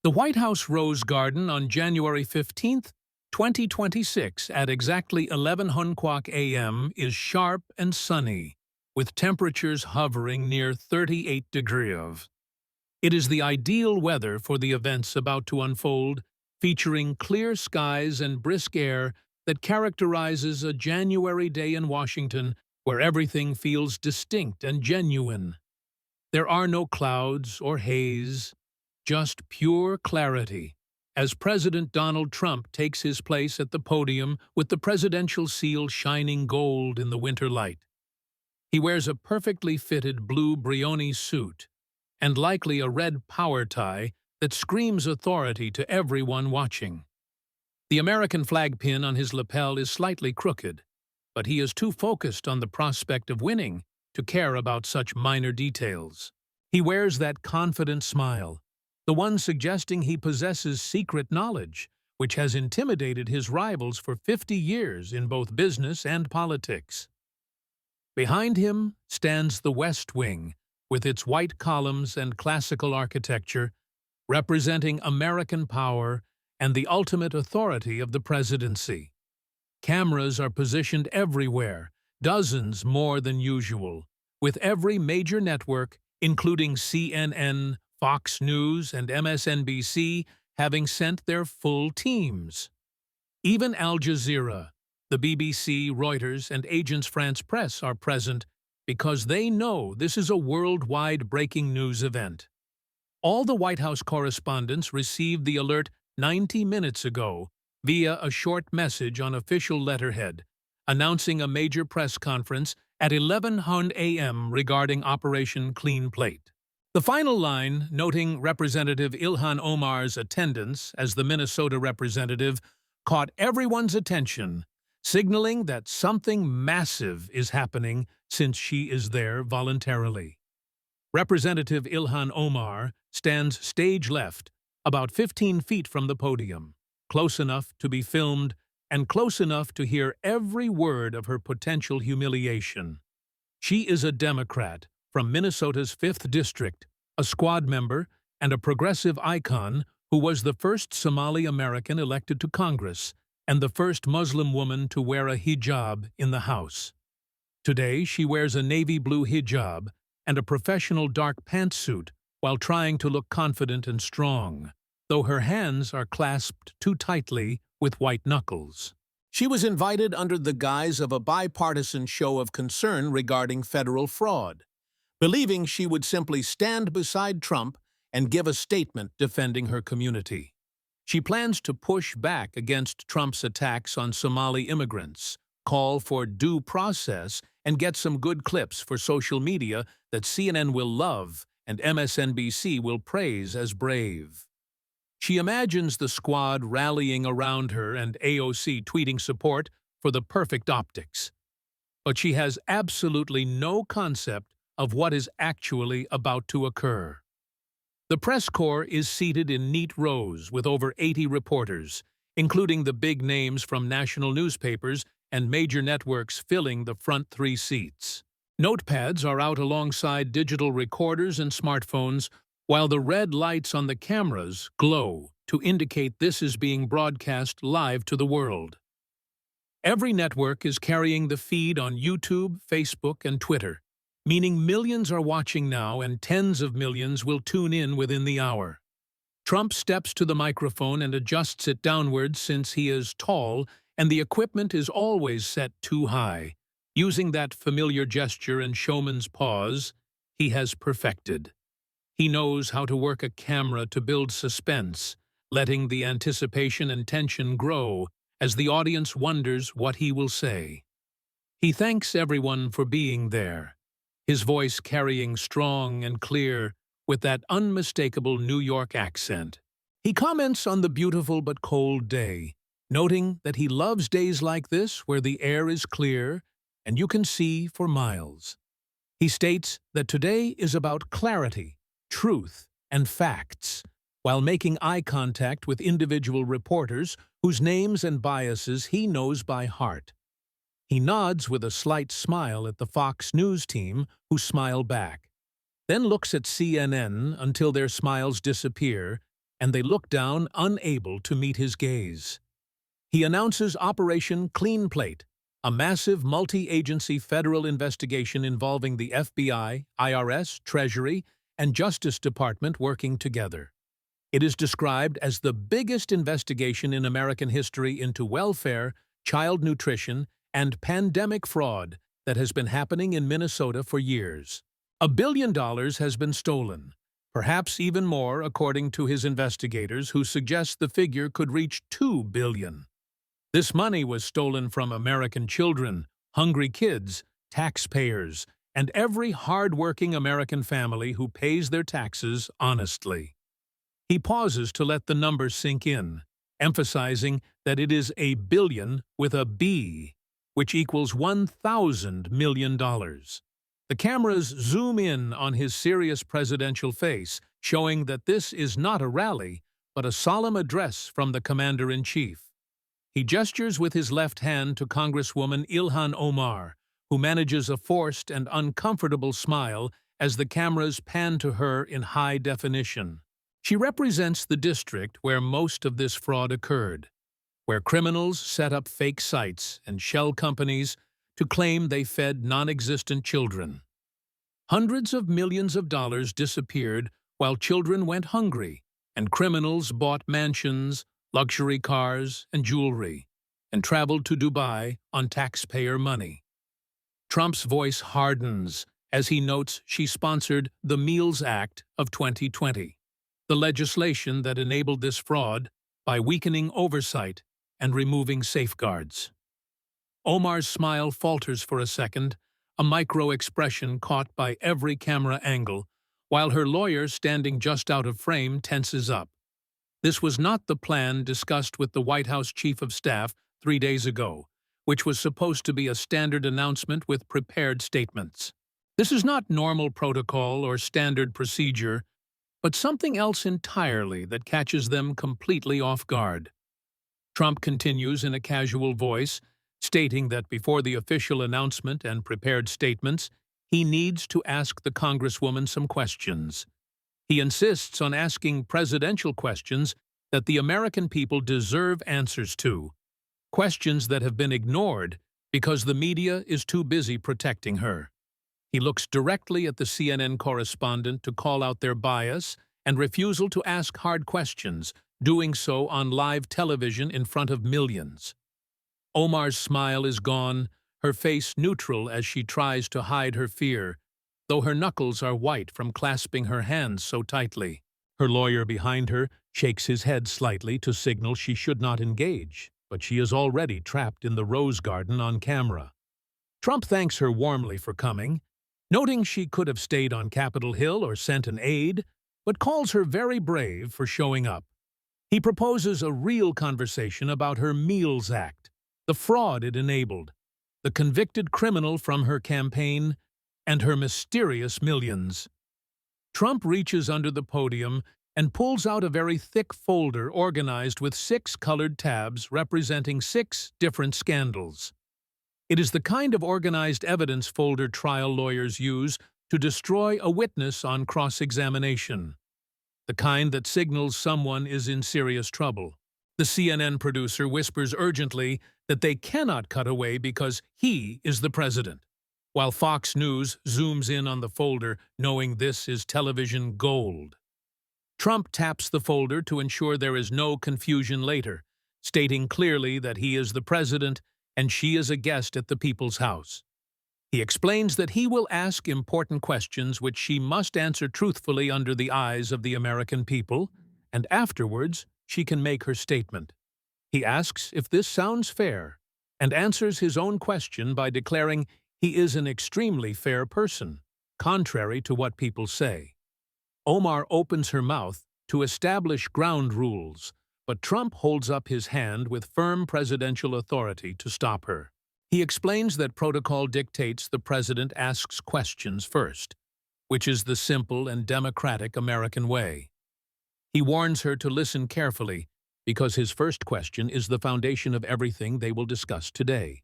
The White House Rose Garden on January 15th, 2026 at exactly 11 Hunquak a.m. is sharp and sunny, with temperatures hovering near 38 degrees. It is the ideal weather for the events about to unfold, featuring clear skies and brisk air that characterizes a January day in Washington where everything feels distinct and genuine. There are no clouds or haze, just pure clarity, as President Donald Trump takes his place at the podium with the presidential seal shining gold in the winter light. He wears a perfectly fitted blue Brioni suit, and likely a red power tie that screams authority to everyone watching. The American flag pin on his lapel is slightly crooked, but he is too focused on the prospect of winning to care about such minor details. He wears that confident smile, the one suggesting he possesses secret knowledge, which has intimidated his rivals for 50 years in both business and politics. Behind him stands the West Wing, with its white columns and classical architecture, representing American power and the ultimate authority of the presidency. Cameras are positioned everywhere, dozens more than usual, with every major network, including CNN, Fox News, and MSNBC, having sent their full teams. Even Al Jazeera, the BBC, Reuters, and Agence France-Presse are present because they know this is a worldwide breaking news event. All the White House correspondents received the alert 90 minutes ago via a short message on official letterhead, announcing a major press conference at 11 a.m. regarding Operation Clean Plate. The final line, noting Representative Ilhan Omar's attendance as the Minnesota representative, caught everyone's attention, signaling that something massive is happening since she is there voluntarily. Representative Ilhan Omar stands stage left, about 15 feet from the podium, close enough to be filmed and close enough to hear every word of her potential humiliation. She is a Democrat from Minnesota's 5th District, a squad member and a progressive icon who was the first Somali American elected to Congress and the first Muslim woman to wear a hijab in the House. Today, she wears a navy blue hijab and a professional dark pantsuit while trying to look confident and strong, though her hands are clasped too tightly with white knuckles. She was invited under the guise of a bipartisan show of concern regarding federal fraud, believing she would simply stand beside Trump and give a statement defending her community. She plans to push back against Trump's attacks on Somali immigrants, call for due process, and get some good clips for social media that CNN will love and MSNBC will praise as brave. She imagines the squad rallying around her and AOC tweeting support for the perfect optics. But she has absolutely no concept of what is actually about to occur. The press corps is seated in neat rows with over 80 reporters, including the big names from national newspapers and major networks filling the front 3 seats. Notepads are out alongside digital recorders and smartphones, while the red lights on the cameras glow to indicate this is being broadcast live to the world. Every network is carrying the feed on YouTube, Facebook, and Twitter, meaning millions are watching now and tens of millions will tune in within the hour. Trump steps to the microphone and adjusts it downwards since he is tall and the equipment is always set too high. Using that familiar gesture and showman's pause, he has perfected. He knows how to work a camera to build suspense, letting the anticipation and tension grow as the audience wonders what he will say. He thanks everyone for being there, his voice carrying strong and clear with that unmistakable New York accent. He comments on the beautiful but cold day, noting that he loves days like this where the air is clear and you can see for miles. He states that today is about clarity, truth, and facts, while making eye contact with individual reporters whose names and biases he knows by heart. He nods with a slight smile at the Fox News team, who smile back, then looks at CNN until their smiles disappear, and they look down, unable to meet his gaze. He announces Operation Clean Plate, a massive multi-agency federal investigation involving the FBI, IRS, Treasury, and Justice Department working together. It is described as the biggest investigation in American history into welfare, child nutrition, and pandemic fraud that has been happening in Minnesota for years. $1 billion has been stolen, perhaps even more according to his investigators, who suggest the figure could reach $2 billion. This money was stolen from American children, hungry kids, taxpayers, and every hard-working American family who pays their taxes honestly. He pauses to let the number sink in, emphasizing that it is a billion with a B, which equals $1,000 million. The cameras zoom in on his serious presidential face, showing that this is not a rally, but a solemn address from the commander-in-chief. He gestures with his left hand to Congresswoman Ilhan Omar, who manages a forced and uncomfortable smile as the cameras pan to her in high definition. She represents the district where most of this fraud occurred, where criminals set up fake sites and shell companies to claim they fed non-existent children. Hundreds of millions of dollars disappeared while children went hungry, and criminals bought mansions, luxury cars, and jewelry, and traveled to Dubai on taxpayer money. Trump's voice hardens as he notes she sponsored the Meals Act of 2020, the legislation that enabled this fraud by weakening oversight and removing safeguards. Omar's smile falters for a second, a micro-expression caught by every camera angle, while her lawyer, standing just out of frame, tenses up. This was not the plan discussed with the White House Chief of Staff 3 days ago, which was supposed to be a standard announcement with prepared statements. This is not normal protocol or standard procedure, but something else entirely that catches them completely off guard. Trump continues in a casual voice, stating that before the official announcement and prepared statements, he needs to ask the Congresswoman some questions. He insists on asking presidential questions that the American people deserve answers to, questions that have been ignored because the media is too busy protecting her. He looks directly at the CNN correspondent to call out their bias and refusal to ask hard questions, doing so on live television in front of millions. Omar's smile is gone, her face neutral as she tries to hide her fear, though her knuckles are white from clasping her hands so tightly. Her lawyer behind her shakes his head slightly to signal she should not engage, but she is already trapped in the rose garden on camera. Trump thanks her warmly for coming, noting she could have stayed on Capitol Hill or sent an aide, but calls her very brave for showing up. He proposes a real conversation about her Meals Act, the fraud it enabled, the convicted criminal from her campaign, and her mysterious millions. Trump reaches under the podium and pulls out a very thick folder organized with 6 colored tabs representing 6 different scandals. It is the kind of organized evidence folder trial lawyers use to destroy a witness on cross-examination, the kind that signals someone is in serious trouble. The CNN producer whispers urgently that they cannot cut away because he is the president, while Fox News zooms in on the folder, knowing this is television gold. Trump taps the folder to ensure there is no confusion later, stating clearly that he is the president and she is a guest at the people's house. He explains that he will ask important questions which she must answer truthfully under the eyes of the American people, and afterwards she can make her statement. He asks if this sounds fair, and answers his own question by declaring he is an extremely fair person, contrary to what people say. Omar opens her mouth to establish ground rules, but Trump holds up his hand with firm presidential authority to stop her. He explains that protocol dictates the president asks questions first, which is the simple and democratic American way. He warns her to listen carefully because his first question is the foundation of everything they will discuss today.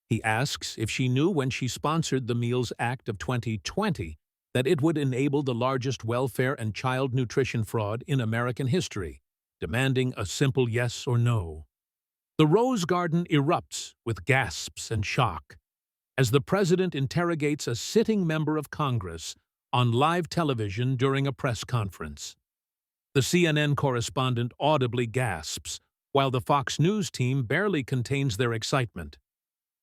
He asks if she knew when she sponsored the Meals Act of 2020 that it would enable the largest welfare and child nutrition fraud in American history, demanding a simple yes or no. The Rose Garden erupts with gasps and shock as the president interrogates a sitting member of Congress on live television during a press conference. The CNN correspondent audibly gasps, while the Fox News team barely contains their excitement.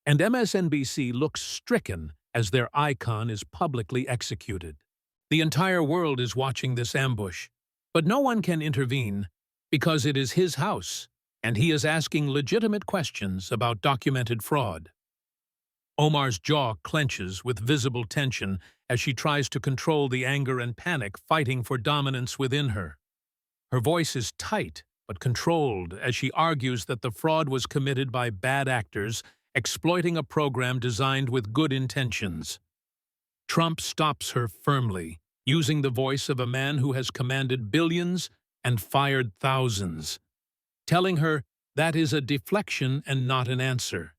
And MSNBC looks stricken as their icon is publicly executed. The entire world is watching this ambush, but no one can intervene because it is his house, and he is asking legitimate questions about documented fraud. Omar's jaw clenches with visible tension as she tries to control the anger and panic fighting for dominance within her. Her voice is tight but controlled as she argues that the fraud was committed by bad actors exploiting a program designed with good intentions. Trump stops her firmly, using the voice of a man who has commanded billions and fired thousands, telling her that is a deflection and not an answer.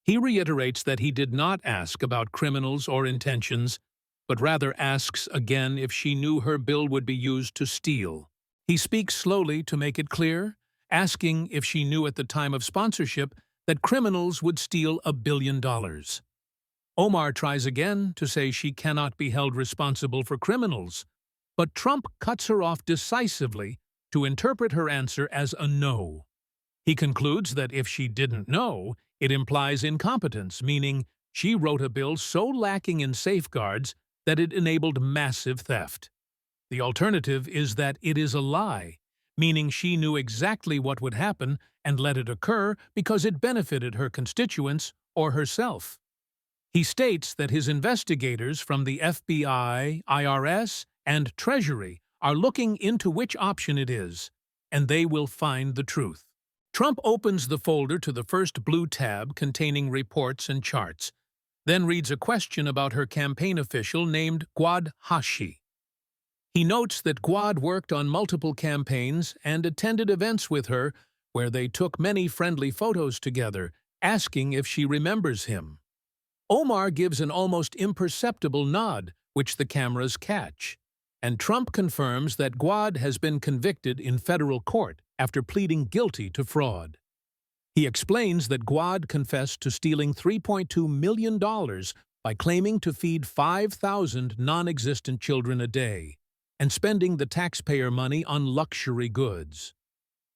He reiterates that he did not ask about criminals or intentions, but rather asks again if she knew her bill would be used to steal. He speaks slowly to make it clear, asking if she knew at the time of sponsorship that criminals would steal $1 billion. Omar tries again to say she cannot be held responsible for criminals, but Trump cuts her off decisively to interpret her answer as a no. He concludes that if she didn't know, it implies incompetence, meaning she wrote a bill so lacking in safeguards that it enabled massive theft. The alternative is that it is a lie, meaning she knew exactly what would happen and let it occur because it benefited her constituents or herself. He states that his investigators from the FBI, IRS, and Treasury are looking into which option it is, and they will find the truth. Trump opens the folder to the first blue tab containing reports and charts, then reads a question about her campaign official named Gwad Hashi. He notes that Gwad worked on multiple campaigns and attended events with her where they took many friendly photos together, asking if she remembers him. Omar gives an almost imperceptible nod, which the cameras catch, and Trump confirms that Gwad has been convicted in federal court after pleading guilty to fraud. He explains that Gwad confessed to stealing $3.2 million by claiming to feed 5,000 non-existent children a day and spending the taxpayer money on luxury goods.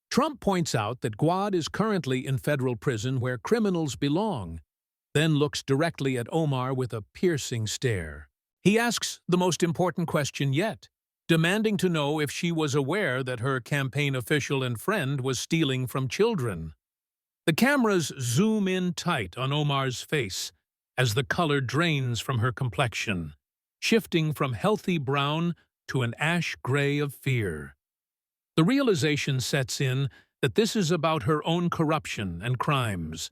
Trump points out that Gwad is currently in federal prison where criminals belong, then looks directly at Omar with a piercing stare. He asks the most important question yet, demanding to know if she was aware that her campaign official and friend was stealing from children. The cameras zoom in tight on Omar's face as the color drains from her complexion, shifting from healthy brown to an ash gray of fear. The realization sets in that this is about her own corruption and crimes,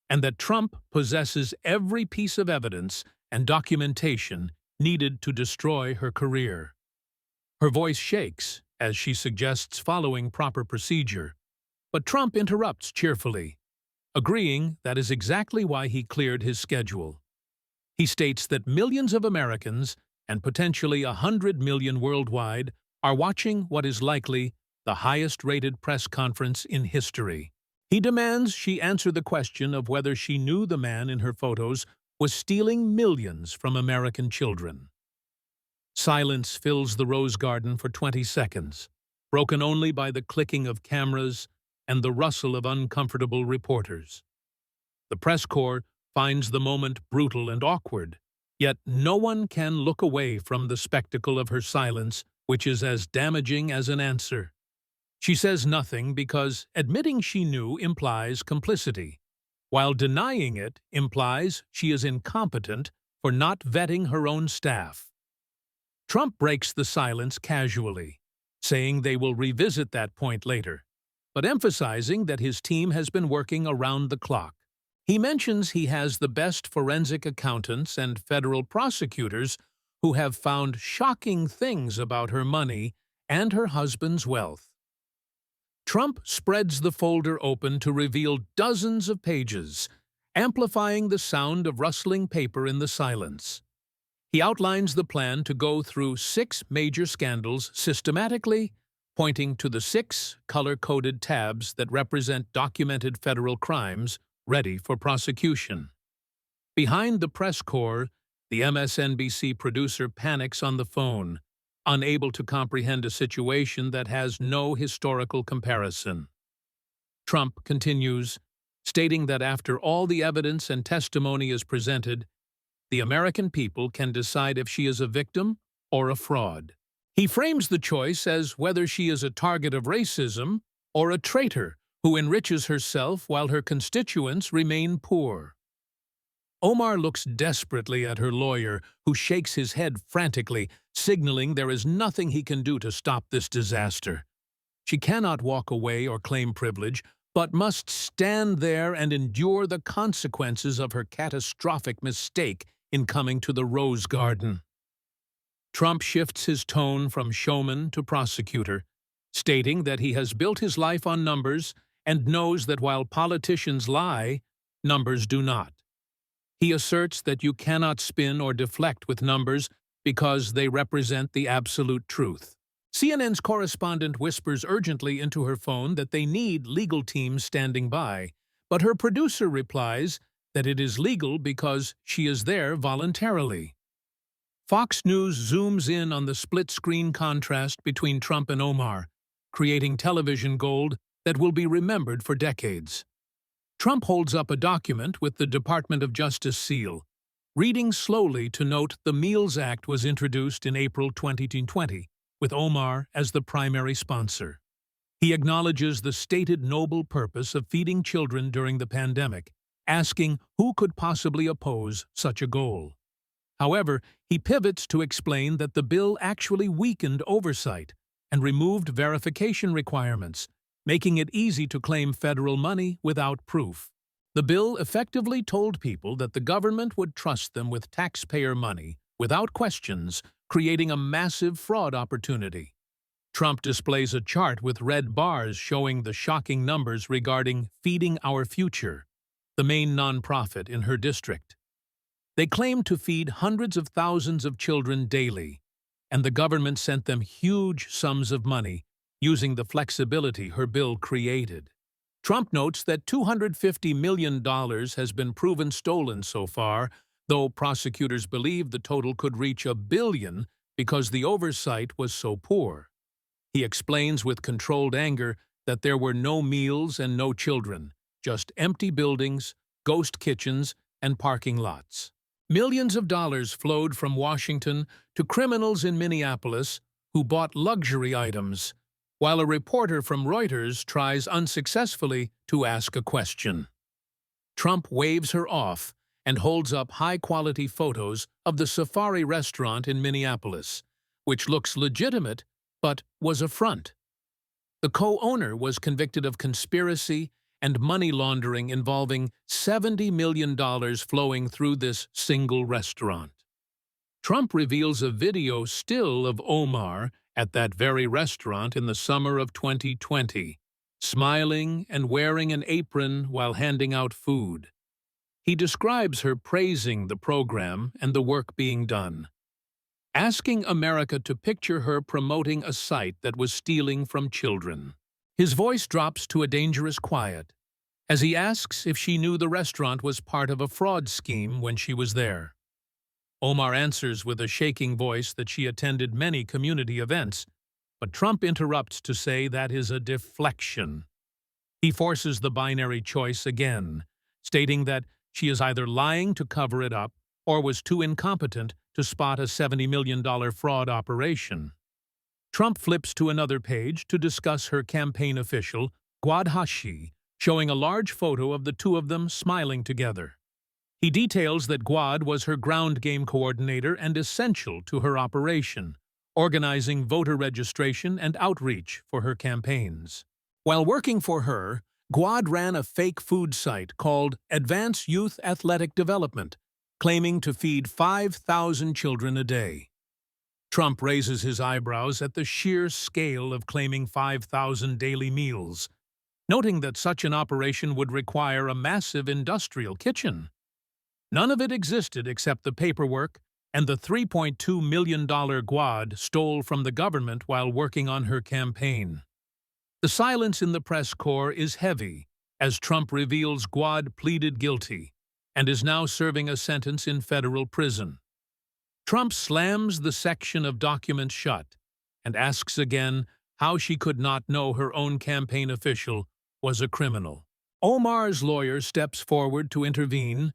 and that Trump possesses every piece of evidence and documentation needed to destroy her career. Her voice shakes as she suggests following proper procedure, but Trump interrupts cheerfully, agreeing that is exactly why he cleared his schedule. He states that millions of Americans, and potentially 100 million worldwide, are watching what is likely the highest-rated press conference in history. He demands she answer the question of whether she knew the man in her photos was stealing millions from American children. Silence fills the Rose Garden for 20 seconds, broken only by the clicking of cameras and the rustle of uncomfortable reporters. The press corps finds the moment brutal and awkward, yet no one can look away from the spectacle of her silence, which is as damaging as an answer. She says nothing because admitting she knew implies complicity, while denying it implies she is incompetent for not vetting her own staff. Trump breaks the silence casually, saying they will revisit that point later, but emphasizing that his team has been working around the clock. He mentions he has the best forensic accountants and federal prosecutors who have found shocking things about her money and her husband's wealth. Trump spreads the folder open to reveal dozens of pages, amplifying the sound of rustling paper in the silence. He outlines the plan to go through 6 major scandals systematically, pointing to the 6 color-coded tabs that represent documented federal crimes ready for prosecution. Behind the press corps, the MSNBC producer panics on the phone, unable to comprehend a situation that has no historical comparison. Trump continues, stating that after all the evidence and testimony is presented, the American people can decide if she is a victim or a fraud. He frames the choice as whether she is a target of racism or a traitor who enriches herself while her constituents remain poor. Omar looks desperately at her lawyer, who shakes his head frantically, signaling there is nothing he can do to stop this disaster. She cannot walk away or claim privilege, but must stand there and endure the consequences of her catastrophic mistake in coming to the Rose Garden. Trump shifts his tone from showman to prosecutor, stating that he has built his life on numbers and knows that while politicians lie, numbers do not. He asserts that you cannot spin or deflect with numbers because they represent the absolute truth. CNN's correspondent whispers urgently into her phone that they need legal teams standing by, but her producer replies that it is legal because she is there voluntarily. Fox News zooms in on the split-screen contrast between Trump and Omar, creating television gold that will be remembered for decades. Trump holds up a document with the Department of Justice seal, reading slowly to note the Meals Act was introduced in April 2020, with Omar as the primary sponsor. He acknowledges the stated noble purpose of feeding children during the pandemic, asking who could possibly oppose such a goal. However, he pivots to explain that the bill actually weakened oversight and removed verification requirements, making it easy to claim federal money without proof. The bill effectively told people that the government would trust them with taxpayer money without questions, creating a massive fraud opportunity. Trump displays a chart with red bars showing the shocking numbers regarding Feeding Our Future, the main nonprofit in her district. They claim to feed hundreds of thousands of children daily, and the government sent them huge sums of money, using the flexibility her bill created. Trump notes that $250 million has been proven stolen so far, though prosecutors believe the total could reach $1 billion because the oversight was so poor. He explains with controlled anger that there were no meals and no children, just empty buildings, ghost kitchens, and parking lots. Millions of dollars flowed from Washington to criminals in Minneapolis who bought luxury items, while a reporter from Reuters tries unsuccessfully to ask a question. Trump waves her off and holds up high-quality photos of the Safari restaurant in Minneapolis, which looks legitimate but was a front. The co-owner was convicted of conspiracy and money laundering involving $70 million flowing through this single restaurant. Trump reveals a video still of Omar at that very restaurant in the summer of 2020, smiling and wearing an apron while handing out food. He describes her praising the program and the work being done, asking America to picture her promoting a site that was stealing from children. His voice drops to a dangerous quiet as he asks if she knew the restaurant was part of a fraud scheme when she was there. Omar answers with a shaking voice that she attended many community events, but Trump interrupts to say that is a deflection. He forces the binary choice again, stating that she is either lying to cover it up or was too incompetent to spot a $70 million fraud operation. Trump flips to another page to discuss her campaign official, Gwad Hashi, showing a large photo of the two of them smiling together. He details that Gwad was her ground game coordinator and essential to her operation, organizing voter registration and outreach for her campaigns. While working for her, Gwad ran a fake food site called Advanced Youth Athletic Development, claiming to feed 5,000 children a day. Trump raises his eyebrows at the sheer scale of claiming 5,000 daily meals, noting that such an operation would require a massive industrial kitchen. None of it existed except the paperwork, and the $3.2 million Guad stole from the government while working on her campaign. The silence in the press corps is heavy as Trump reveals Guad pleaded guilty and is now serving a sentence in federal prison. Trump slams the section of documents shut and asks again how she could not know her own campaign official was a criminal. Omar's lawyer steps forward to intervene,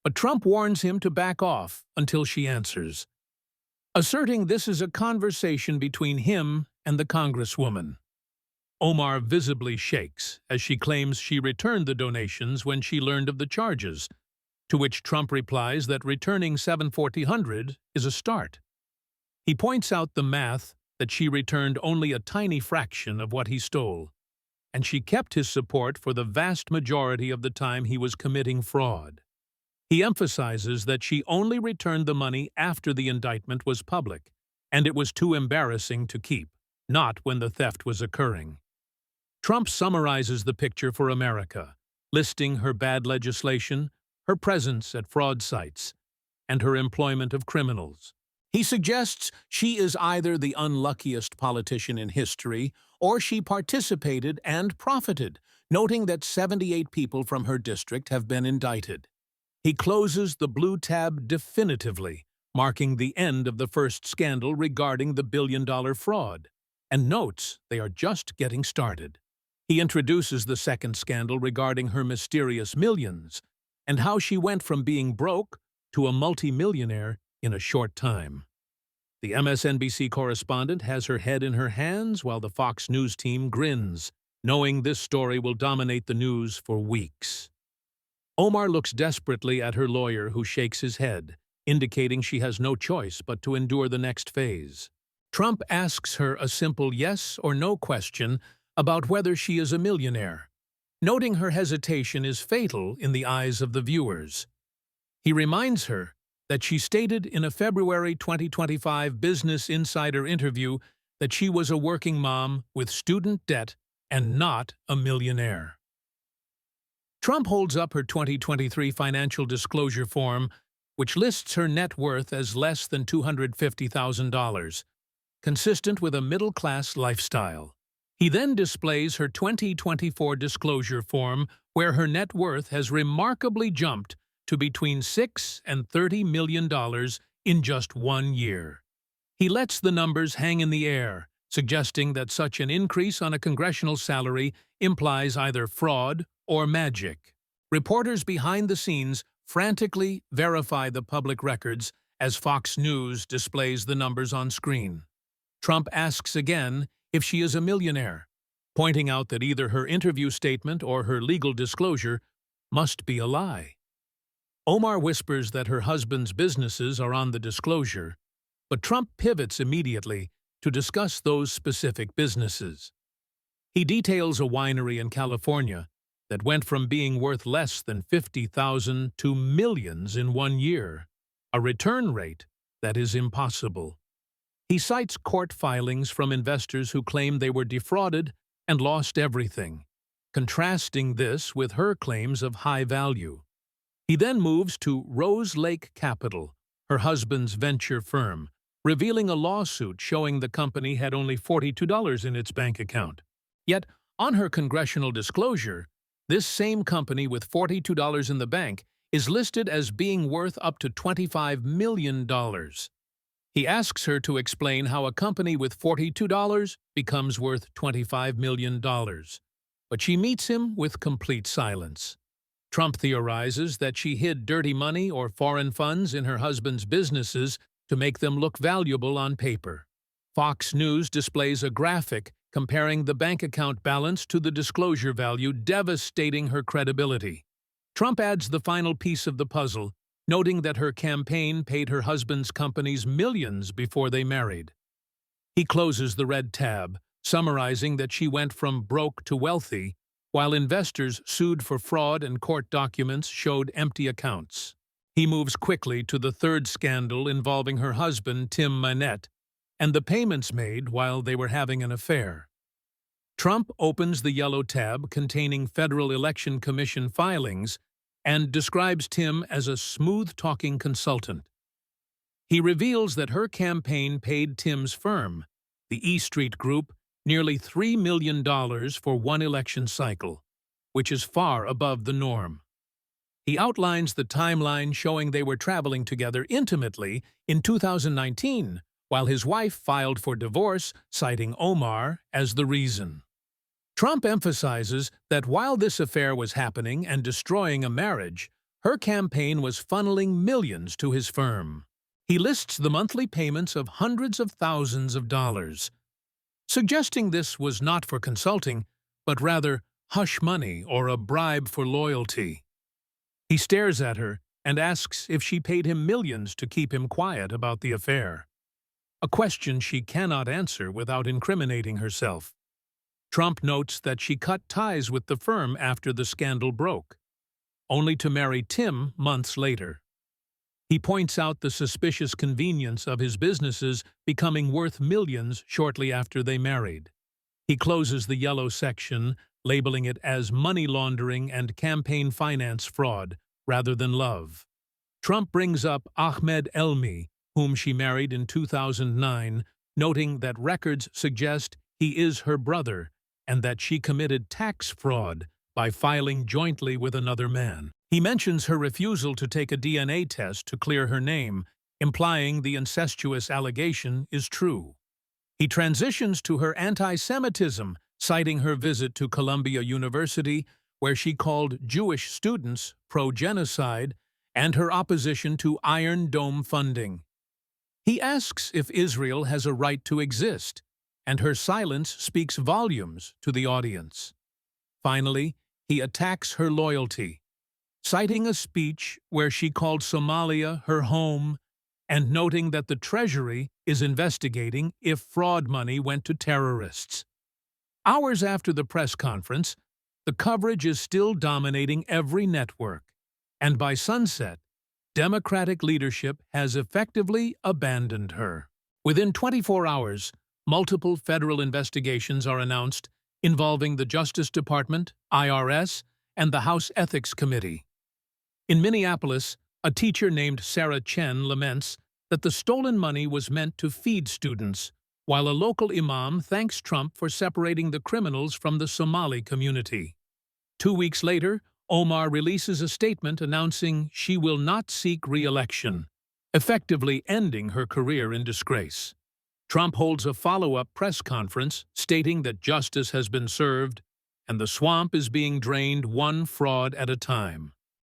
but Trump warns him to back off until she answers, asserting this is a conversation between him and the Congresswoman. Omar visibly shakes as she claims she returned the donations when she learned of the charges, to which Trump replies that returning $740 is a start. He points out the math that she returned only a tiny fraction of what he stole, and she kept his support for the vast majority of the time he was committing fraud. He emphasizes that she only returned the money after the indictment was public, and it was too embarrassing to keep, not when the theft was occurring. Trump summarizes the picture for America, listing her bad legislation, her presence at fraud sites, and her employment of criminals. He suggests she is either the unluckiest politician in history or she participated and profited, noting that 78 people from her district have been indicted. He closes the blue tab definitively, marking the end of the first scandal regarding the billion-dollar fraud, and notes they are just getting started. He introduces the second scandal regarding her mysterious millions and how she went from being broke to a multimillionaire in a short time. The MSNBC correspondent has her head in her hands while the Fox News team grins, knowing this story will dominate the news for weeks. Omar looks desperately at her lawyer, who shakes his head, indicating she has no choice but to endure the next phase. Trump asks her a simple yes or no question about whether she is a millionaire, noting her hesitation is fatal in the eyes of the viewers. He reminds her that she stated in a February 2025 Business Insider interview that she was a working mom with student debt and not a millionaire. Trump holds up her 2023 financial disclosure form, which lists her net worth as less than $250,000, consistent with a middle-class lifestyle. He then displays her 2024 disclosure form, where her net worth has remarkably jumped to between $6 and $30 million in just 1 year. He lets the numbers hang in the air, suggesting that such an increase on a congressional salary implies either fraud or magic. Reporters behind the scenes frantically verify the public records as Fox News displays the numbers on screen. Trump asks again if she is a millionaire, pointing out that either her interview statement or her legal disclosure must be a lie. Omar whispers that her husband's businesses are on the disclosure, but Trump pivots immediately to discuss those specific businesses. He details a winery in California that went from being worth less than $50,000 to millions in 1 year, a return rate that is impossible. He cites court filings from investors who claim they were defrauded and lost everything, contrasting this with her claims of high value. He then moves to Rose Lake Capital, her husband's venture firm, revealing a lawsuit showing the company had only $42 in its bank account. Yet, on her congressional disclosure, this same company with $42 in the bank is listed as being worth up to $25 million. He asks her to explain how a company with $42 becomes worth $25 million, but she meets him with complete silence. Trump theorizes that she hid dirty money or foreign funds in her husband's businesses to make them look valuable on paper. Fox News displays a graphic comparing the bank account balance to the disclosure value, devastating her credibility. Trump adds the final piece of the puzzle, noting that her campaign paid her husband's companies millions before they married. He closes the red tab, summarizing that she went from broke to wealthy, while investors sued for fraud and court documents showed empty accounts. He moves quickly to the third scandal involving her husband, Tim Manette, and the payments made while they were having an affair. Trump opens the yellow tab containing Federal Election Commission filings and describes Tim as a smooth-talking consultant. He reveals that her campaign paid Tim's firm, the E Street Group, nearly $3 million for one election cycle, which is far above the norm. He outlines the timeline showing they were traveling together intimately in 2019, while his wife filed for divorce, citing Omar as the reason. Trump emphasizes that while this affair was happening and destroying a marriage, her campaign was funneling millions to his firm. He lists the monthly payments of hundreds of thousands of dollars, suggesting this was not for consulting, but rather hush money or a bribe for loyalty. He stares at her and asks if she paid him millions to keep him quiet about the affair, a question she cannot answer without incriminating herself. Trump notes that she cut ties with the firm after the scandal broke, only to marry Tim months later. He points out the suspicious convenience of his businesses becoming worth millions shortly after they married. He closes the yellow section, labeling it as money laundering and campaign finance fraud, rather than love. Trump brings up Ahmed Elmi, whom she married in 2009, noting that records suggest he is her brother and that she committed tax fraud by filing jointly with another man. He mentions her refusal to take a DNA test to clear her name, implying the incestuous allegation is true. He transitions to her anti-Semitism, citing her visit to Columbia University, where she called Jewish students pro-genocide, and her opposition to Iron Dome funding. He asks if Israel has a right to exist, and her silence speaks volumes to the audience. Finally, he attacks her loyalty, citing a speech where she called Somalia her home and noting that the Treasury is investigating if fraud money went to terrorists. Hours after the press conference, the coverage is still dominating every network, and by sunset, Democratic leadership has effectively abandoned her. Within 24 hours, multiple federal investigations are announced involving the Justice Department, IRS, and the House Ethics Committee. In Minneapolis, a teacher named Sarah Chen laments that the stolen money was meant to feed students, while a local imam thanks Trump for separating the criminals from the Somali community. 2 weeks later, Omar releases a statement announcing she will not seek re-election, effectively ending her career in disgrace. Trump holds a follow-up press conference stating that justice has been served and the swamp is being drained one fraud at a time.